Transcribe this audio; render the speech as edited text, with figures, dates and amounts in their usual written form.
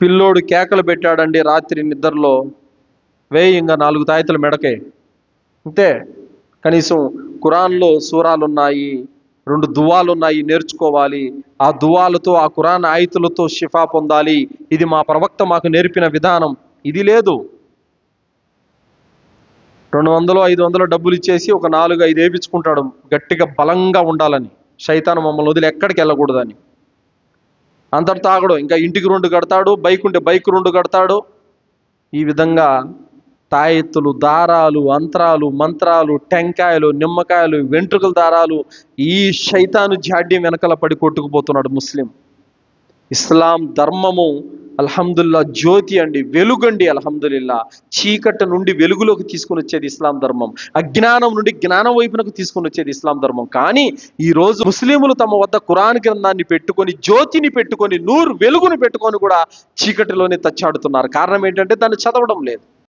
పిల్లోడు కేకలు పెట్టాడండి రాత్రి నిద్రలో, వేయి ఇంకా 4 తాయెత్తులు మెడకే, అంతే. కనీసం ఖురాన్లో సూరాలు ఉన్నాయి, 2 దువాలు ఉన్నాయి, నేర్చుకోవాలి. ఆ దువాలతో, ఆ ఖురాన్ ఆయితులతో షిఫా పొందాలి. ఇది మా ప్రవక్త మాకు నేర్పిన విధానం. ఇది లేదు. 200 500 డబ్బులు ఇచ్చేసి ఒక 4 5 వేయించుకుంటాడు, గట్టిగా బలంగా ఉండాలని, శైతాను మమ్మల్ని వదిలి ఎక్కడికి వెళ్ళకూడదని. అంతటితో ఆగడు, ఇంకా ఇంటికి 2 కడతాడు, బైక్ ఉంటే బైక్ 2 కడతాడు. ఈ విధంగా తాయెత్తులు, దారాలు, అంతరాలు, మంత్రాలు, టెంకాయలు, నిమ్మకాయలు, వెంట్రుకల దారాలు, ఈ శైతాను జాడ్యం వెనకల పడి కొట్టుకుపోతున్నాడు ముస్లిం. ఇస్లాం ధర్మము అల్హమ్దుల్లా జ్యోతి అండి, వెలుగండి. అల్హమ్దుల్లా చీకటి నుండి వెలుగులోకి తీసుకుని వచ్చేది ఇస్లాం ధర్మం, అజ్ఞానం నుండి జ్ఞానం వైపునకు తీసుకుని వచ్చేది ఇస్లాం ధర్మం. కానీ ఈ రోజు ముస్లింలు తమ వద్ద ఖురాన్ గ్రంథాన్ని పెట్టుకొని, జ్యోతిని పెట్టుకొని, వెలుగుని పెట్టుకొని కూడా చీకటిలోనే తచ్చాడుతున్నారు. కారణం ఏంటంటే దాన్ని చదవడం లేదు.